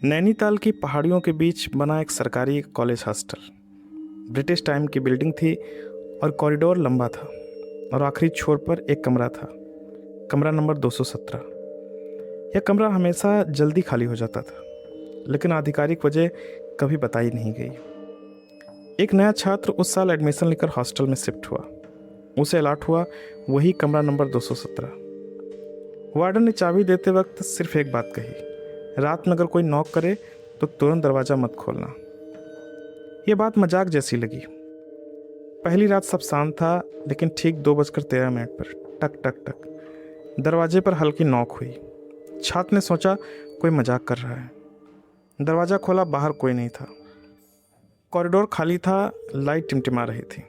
नैनीताल की पहाड़ियों के बीच बना एक सरकारी कॉलेज हॉस्टल। ब्रिटिश टाइम की बिल्डिंग थी और कॉरिडोर लंबा था और आखिरी छोर पर एक कमरा था, कमरा नंबर 217। यह कमरा हमेशा जल्दी खाली हो जाता था, लेकिन आधिकारिक वजह कभी बताई नहीं गई। एक नया छात्र उस साल एडमिशन लेकर हॉस्टल में शिफ्ट हुआ। उसे अलॉट हुआ वही कमरा नंबर 217। वार्डन ने चाबी देते वक्त सिर्फ एक बात कही, रात में अगर कोई नॉक करे तो तुरंत दरवाज़ा मत खोलना। यह बात मजाक जैसी लगी। पहली रात सब शांत था, लेकिन ठीक 2:13 पर टक टक टक दरवाजे पर हल्की नॉक हुई। छात्र ने सोचा कोई मजाक कर रहा है। दरवाज़ा खोला, बाहर कोई नहीं था। कॉरिडोर खाली था, लाइट टिमटिमा रही थी।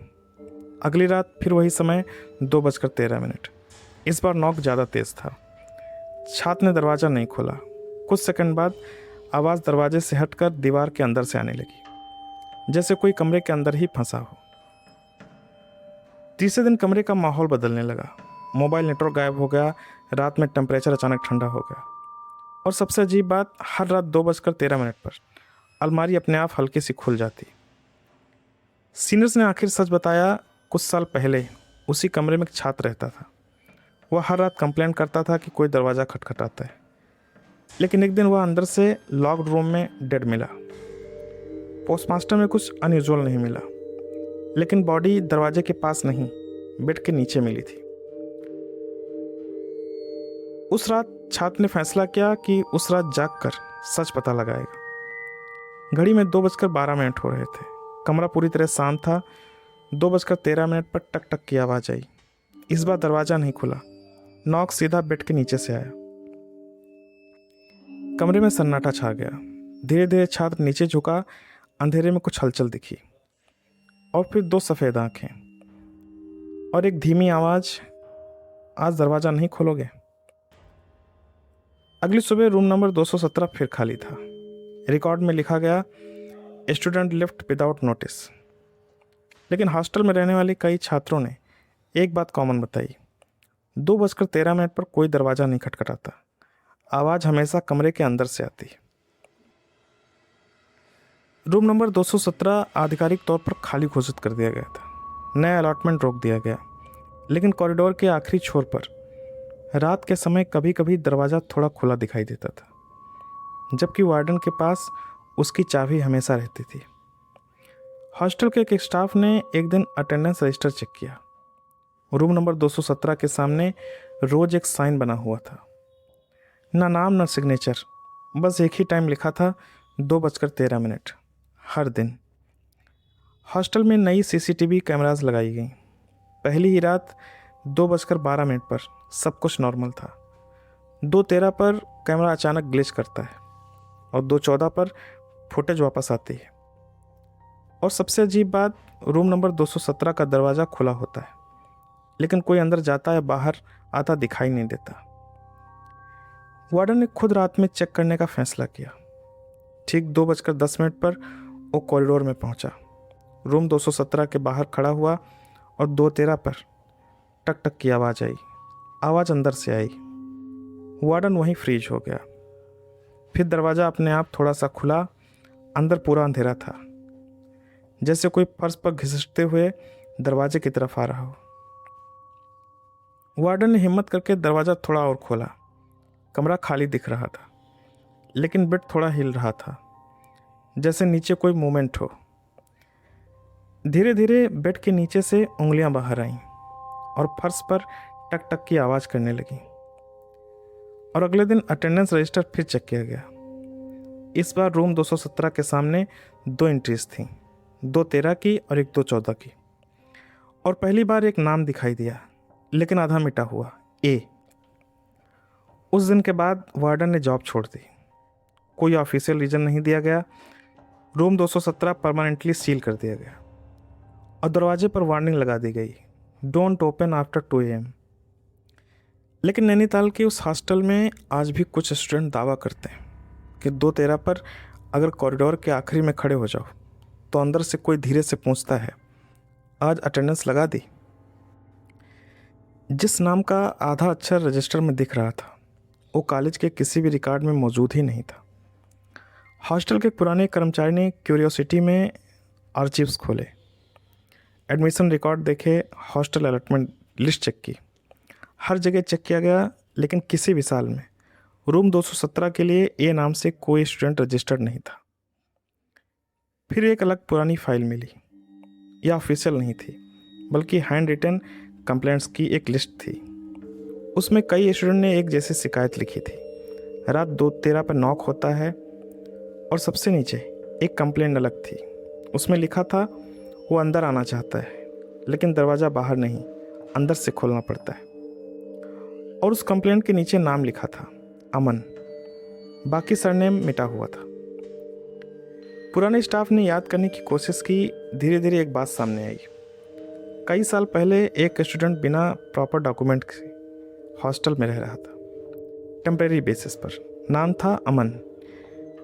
अगली रात फिर वही समय, 2:13। इस बार नॉक ज़्यादा तेज़ था। छात्र ने दरवाज़ा नहीं खोला। कुछ सेकंड बाद आवाज़ दरवाजे से हटकर दीवार के अंदर से आने लगी, जैसे कोई कमरे के अंदर ही फंसा हो। तीसरे दिन कमरे का माहौल बदलने लगा। मोबाइल नेटवर्क गायब हो गया, रात में टेम्परेचर अचानक ठंडा हो गया। और सबसे अजीब बात, हर रात 2:13 पर अलमारी अपने आप हल्की सी खुल जाती। सीनियर्स ने आखिर सच बताया, कुछ साल पहले उसी कमरे में एक छात्र रहता था। वह हर रात कंप्लेंट करता था कि कोई दरवाज़ा खटखटाता है, लेकिन एक दिन वह अंदर से लॉक्ड रूम में डेड मिला। पोस्टमास्टर में कुछ अनयूजुअल नहीं मिला, लेकिन बॉडी दरवाजे के पास नहीं, बेड के नीचे मिली थी। उस रात छात्र ने फैसला किया कि उस रात जागकर सच पता लगाएगा। घड़ी में 2:12 हो रहे थे। कमरा पूरी तरह शांत था। 2:13 पर टक टक की आवाज़ आई। इस बार दरवाज़ा नहीं खुला, नॉक सीधा बेड के नीचे से आया। कमरे में सन्नाटा छा गया। धीरे धीरे छात्र नीचे झुका। अंधेरे में कुछ हलचल दिखी और फिर 2 सफ़ेद आंखें और एक धीमी आवाज़, आज दरवाज़ा नहीं खोलोगे? अगली सुबह रूम नंबर 217 फिर खाली था। रिकॉर्ड में लिखा गया, स्टूडेंट लिफ्ट विदाउट नोटिस। लेकिन हॉस्टल में रहने वाले कई छात्रों ने एक बात कॉमन बताई, 2:13 पर कोई दरवाज़ा नहीं खटखटाता। आवाज़ हमेशा कमरे के अंदर से आती। रूम नंबर 217 आधिकारिक तौर पर खाली घोषित कर दिया गया था। नया अलॉटमेंट रोक दिया गया, लेकिन कॉरिडोर के आखिरी छोर पर रात के समय कभी कभी दरवाज़ा थोड़ा खुला दिखाई देता था, जबकि वार्डन के पास उसकी चाबी हमेशा रहती थी। हॉस्टल के एक स्टाफ ने एक दिन अटेंडेंस रजिस्टर चेक किया। रूम नंबर 217 के सामने रोज़ एक साइन बना हुआ था, ना नाम ना सिग्नेचर, बस एक ही टाइम लिखा था, 2:13 हर दिन। हॉस्टल में नई सीसीटीवी कैमरास लगाई गई। पहली ही रात 2:12 पर सब कुछ नॉर्मल था। 2:13 पर कैमरा अचानक ग्लिच करता है और 2:14 पर फुटेज वापस आती है। और सबसे अजीब बात, रूम नंबर 217 का दरवाज़ा खुला होता है, लेकिन कोई अंदर जाता या बाहर आता दिखाई नहीं देता। वार्डन ने खुद रात में चेक करने का फैसला किया। ठीक 2:10 पर वो कॉरिडोर में पहुंचा। रूम 217 के बाहर खड़ा हुआ और 2:13 पर टक टक की आवाज़ आई। आवाज़ अंदर से आई। वार्डन वहीं फ्रीज हो गया। फिर दरवाज़ा अपने आप थोड़ा सा खुला। अंदर पूरा अंधेरा था, जैसे कोई फर्श पर घिसटते हुए दरवाजे की तरफ आ रहा हो। वार्डन ने हिम्मत करके दरवाज़ा थोड़ा और खोला। कमरा खाली दिख रहा था, लेकिन बेड थोड़ा हिल रहा था, जैसे नीचे कोई मूवमेंट हो। धीरे धीरे बेड के नीचे से उंगलियां बाहर आईं और फर्श पर टक टक की आवाज़ करने लगी। और अगले दिन अटेंडेंस रजिस्टर फिर चेक किया गया। इस बार रूम 217 के सामने 2 एंट्रीज थीं, 2:13 की और एक 2:14 की। और पहली बार एक नाम दिखाई दिया, लेकिन आधा मिटा हुआ, ए। उस दिन के बाद वार्डन ने जॉब छोड़ दी। कोई ऑफिशियल रीज़न नहीं दिया गया। रूम 217 परमानेंटली सील कर दिया गया और दरवाजे पर वार्निंग लगा दी गई, डोंट ओपन आफ्टर 2 AM। लेकिन नैनीताल के उस हॉस्टल में आज भी कुछ स्टूडेंट दावा करते हैं कि 2:13 पर अगर कॉरिडोर के आखिरी में खड़े हो जाओ तो अंदर से कोई धीरे से पूछता है, आज अटेंडेंस लगा दी? जिस नाम का आधा अक्षर रजिस्टर में दिख रहा था, वो कॉलेज के किसी भी रिकॉर्ड में मौजूद ही नहीं था। हॉस्टल के पुराने कर्मचारी ने क्यूरियोसिटी में आर्चिव्स खोले, एडमिशन रिकॉर्ड देखे, हॉस्टल अलॉटमेंट लिस्ट चेक की। हर जगह चेक किया गया, लेकिन किसी भी साल में रूम 217 के लिए ए नाम से कोई स्टूडेंट रजिस्टर्ड नहीं था। फिर एक अलग पुरानी फाइल मिली। यह ऑफिशियल नहीं थी, बल्कि हैंड रिटन कंप्लेंट्स की एक लिस्ट थी। उसमें कई स्टूडेंट ने एक जैसी शिकायत लिखी थी। रात 2:13 पर नॉक होता है, और सबसे नीचे एक कंप्लेंट अलग थी। उसमें लिखा था वो अंदर आना चाहता है, लेकिन दरवाज़ा बाहर नहीं, अंदर से खोलना पड़ता है। और उस कंप्लेंट के नीचे नाम लिखा था अमन, बाकी सरनेम मिटा हुआ था। पुराने स्टाफ ने याद करने की कोशिश की। धीरे धीरे एक बात सामने आई। कई साल पहले एक स्टूडेंट बिना प्रॉपर डॉक्यूमेंट के हॉस्टल में रह रहा था, टेम्परेरी बेसिस पर। नाम था अमन,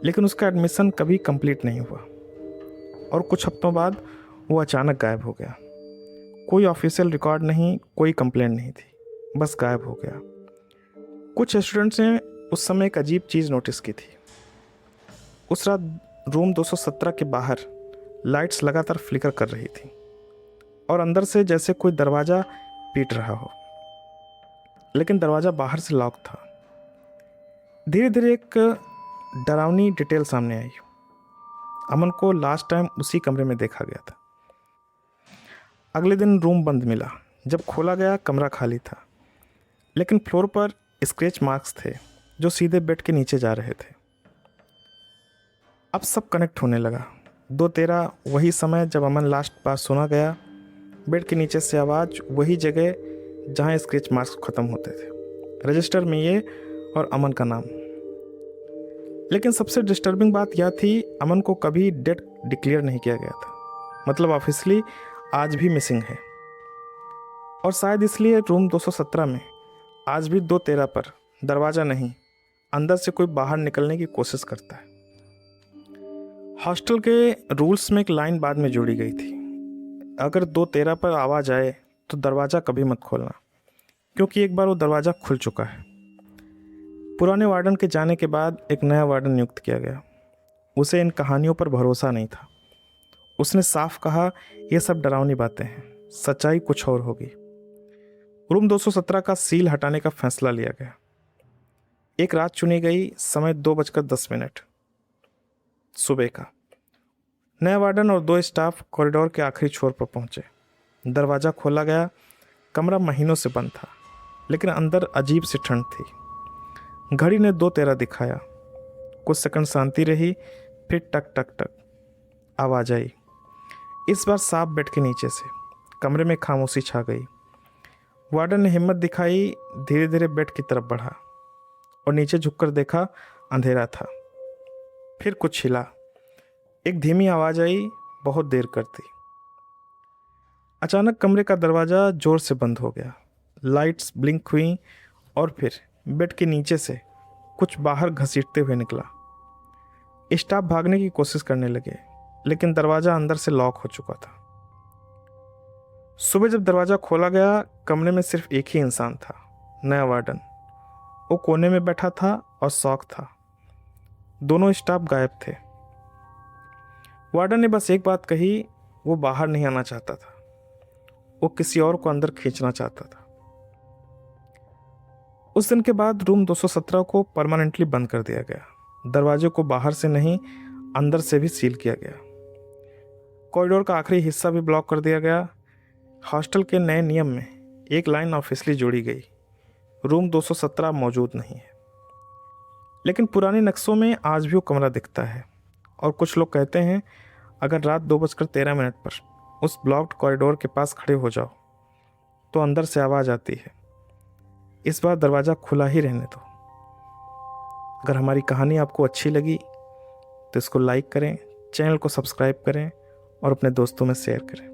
लेकिन उसका एडमिशन कभी कंप्लीट नहीं हुआ, और कुछ हफ्तों बाद वो अचानक गायब हो गया। कोई ऑफिशियल रिकॉर्ड नहीं, कोई कंप्लेंट नहीं थी, बस गायब हो गया। कुछ स्टूडेंट्स ने उस समय एक अजीब चीज़ नोटिस की थी। उस रात रूम 217 के बाहर लाइट्स लगातार फ्लिकर कर रही थी, और अंदर से जैसे कोई दरवाज़ा पीट रहा हो, लेकिन दरवाज़ा बाहर से लॉक था। धीरे धीरे एक डरावनी डिटेल सामने आई। अमन को लास्ट टाइम उसी कमरे में देखा गया था। अगले दिन रूम बंद मिला। जब खोला गया, कमरा खाली था, लेकिन फ्लोर पर स्क्रैच मार्क्स थे जो सीधे बेड के नीचे जा रहे थे। अब सब कनेक्ट होने लगा। 2:13 वही समय जब अमन लास्ट बार सुना गया। बेड के नीचे से आवाज़, वही जगह जहाँ स्क्रैच मार्क्स ख़त्म होते थे। रजिस्टर में ये और अमन का नाम। लेकिन सबसे डिस्टर्बिंग बात यह थी, अमन को कभी डेड डिक्लेयर नहीं किया गया था। मतलब ऑफिशियली आज भी मिसिंग है। और शायद इसलिए रूम 217 में आज भी 2:13 पर दरवाज़ा नहीं, अंदर से कोई बाहर निकलने की कोशिश करता है। हॉस्टल के रूल्स में एक लाइन बाद में जोड़ी गई थी, अगर 2:13 पर आवाज़ आए तो दरवाज़ा कभी मत खोलना, क्योंकि एक बार वो दरवाज़ा खुल चुका है। पुराने वार्डन के जाने के बाद एक नया वार्डन नियुक्त किया गया। उसे इन कहानियों पर भरोसा नहीं था। उसने साफ कहा, ये सब डरावनी बातें हैं, सच्चाई कुछ और होगी। रूम 217 का सील हटाने का फैसला लिया गया। एक रात चुनी गई, समय 2:10 सुबह का। नया वार्डन और 2 स्टाफ कॉरिडोर के आखिरी छोर पर पहुंचे। दरवाज़ा खोला गया। कमरा महीनों से बंद था, लेकिन अंदर अजीब सी ठंड थी। घड़ी ने 2:13 दिखाया। कुछ सेकंड शांति रही, फिर टक टक टक आवाज़ आई। इस बार साफ बेड के नीचे से। कमरे में खामोशी छा गई। वार्डन ने हिम्मत दिखाई, धीरे धीरे बेड की तरफ बढ़ा और नीचे झुककर देखा, अंधेरा था। फिर कुछ हिला। एक धीमी आवाज़ आई, बहुत देर करती। अचानक कमरे का दरवाज़ा जोर से बंद हो गया। लाइट्स ब्लिंक हुई, और फिर बेड के नीचे से कुछ बाहर घसीटते हुए निकला। स्टाफ भागने की कोशिश करने लगे, लेकिन दरवाज़ा अंदर से लॉक हो चुका था। सुबह जब दरवाज़ा खोला गया, कमरे में सिर्फ एक ही इंसान था, नया वार्डन। वो कोने में बैठा था और शॉक था। दोनों स्टाफ गायब थे। वार्डन ने बस एक बात कही, वो बाहर नहीं आना चाहता था, वो किसी और को अंदर खींचना चाहता था। उस दिन के बाद रूम 217 को परमानेंटली बंद कर दिया गया। दरवाजे को बाहर से नहीं, अंदर से भी सील किया गया। कॉरिडोर का आखिरी हिस्सा भी ब्लॉक कर दिया गया। हॉस्टल के नए नियम में एक लाइन ऑफिशियली जोड़ी गई, रूम 217 मौजूद नहीं है। लेकिन पुराने नक्शों में आज भी वो कमरा दिखता है, और कुछ लोग कहते हैं अगर रात 2:13 पर उस ब्लॉक्ड कॉरिडोर के पास खड़े हो जाओ तो अंदर से आवाज़ आती है, इस बार दरवाज़ा खुला ही रहने दो। अगर हमारी कहानी आपको अच्छी लगी तो इसको लाइक करें, चैनल को सब्सक्राइब करें और अपने दोस्तों में शेयर करें।